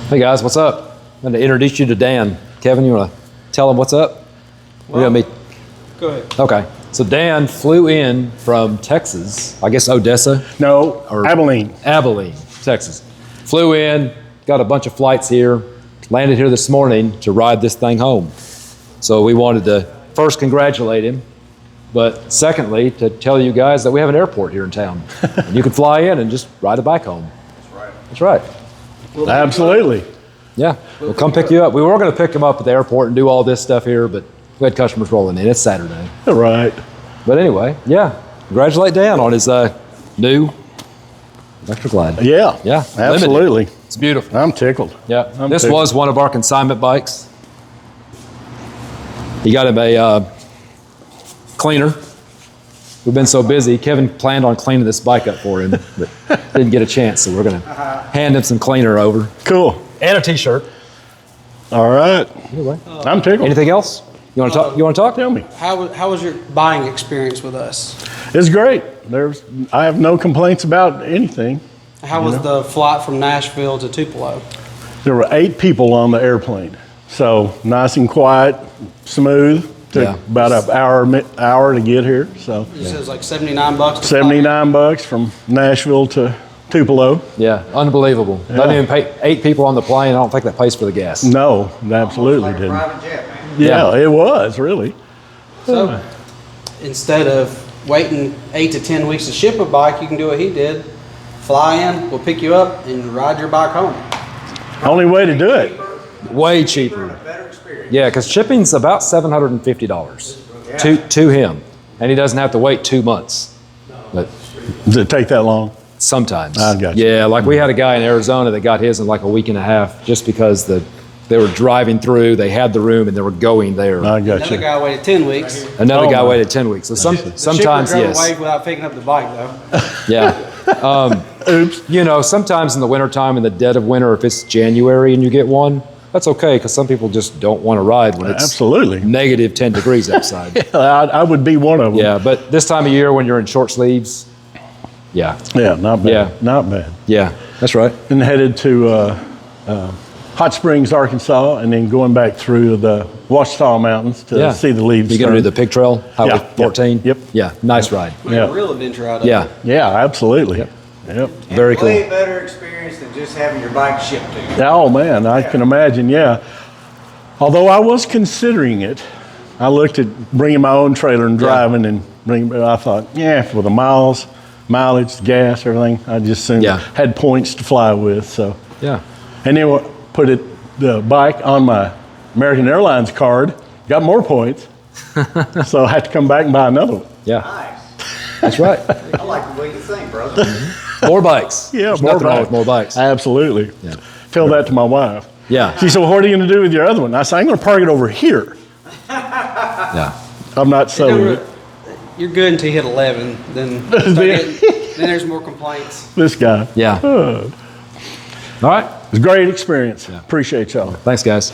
Hey guys, what's up? I'm going to introduce you to Dan. Kevin, you want to tell him what's up? Well, go ahead. Okay. So Dan flew in from Texas, I guess Odessa? No, Abilene. Abilene, Texas. Flew in, got a bunch of flights here, landed here this morning to ride this thing home. So we wanted to first congratulate him, but secondly, to tell you guys that we have an airport here in town. And you can fly in and just ride a bike home. That's right. Absolutely. Yeah, we'll come pick you up. We were going to pick him up at the airport and do all this stuff here, but we had customers rolling in. It's Saturday. All right. But anyway, yeah, congratulate Dan on his new Electra Glide. Yeah. Yeah, Absolutely. limited. It's beautiful. I'm tickled. Yeah, this was one of our consignment bikes. He got him a cleaner. We've been so busy. Kevin planned on cleaning this bike up for him, but didn't get a chance, so we're going to hand him some cleaner over. Cool. And a T-shirt. All right. Anyway. I'm tickled. Anything else? You want to talk? You want to talk? Tell me. How was your buying experience with us? It's great. I have no complaints about anything. How was the flight from Nashville to Tupelo? There were 8 people on the airplane. So nice and quiet, smooth. Took about an hour to get here. So You said it was like $79 to $79 from Nashville to Tupelo. Yeah, unbelievable. Doesn't even pay 8 people on the plane. I don't think that pays for the gas. No, it absolutely didn't. Private jet, man. Yeah, it was really. So instead of waiting 8 to 10 weeks to ship a bike, you can do what he did. Fly in, we'll pick you up and ride your bike home. Only way to do it. Way cheaper. Better experience. Yeah, because shipping's about $750 to him, and he doesn't have to wait 2 months. But Does it take that long? sometimes. I got you. Yeah, like we had a guy in Arizona that got his in like a week and a half, just because they were driving through, they had the room, and they were going there. I got Another you. guy waited 10 weeks. Another Oh, guy my. waited 10 weeks. So sometimes, the shipper drove yes. away without picking up the bike, though. Yeah. Oops. You know, sometimes in the wintertime, in the dead of winter, if it's January and you get one, that's okay, because some people just don't want to ride when it's Absolutely. negative 10 degrees outside. I would be one of them. Yeah, but this time of year when you're in short sleeves, yeah, Yeah, not bad. Yeah. Not bad. yeah, that's right. And headed to Hot Springs, Arkansas, and then going back through the Ouachita Mountains to see the leaves. You gonna do the pig trail, Highway Yeah, 14? yep. Yeah, nice ride. We had a real adventure out of Yeah, it. Yeah, absolutely. Yep. very cool. Way better experience than just having your bike shipped to you. Oh man, I can imagine. Yeah. Although I was considering it, I looked at bringing my own trailer and driving and bringing. But I thought, for the mileage, the gas, everything, I just soon had points to fly with. So Yeah, and then put the bike on my American Airlines card, got more points. So I had to come back and buy another one. yeah, Nice. that's right. I like the way you think, brother. More bikes. Yeah, There's more nothing wrong bikes. with more bikes. Absolutely. Yeah. Tell that to my wife. Yeah, She said, well, what are you going to do with your other one? I said, I'm going to park it over here. yeah. I'm not selling it. You're good until you hit 11. Then then there's more complaints. This guy. Yeah. All right. It was a great experience. Appreciate y'all. Thanks, guys.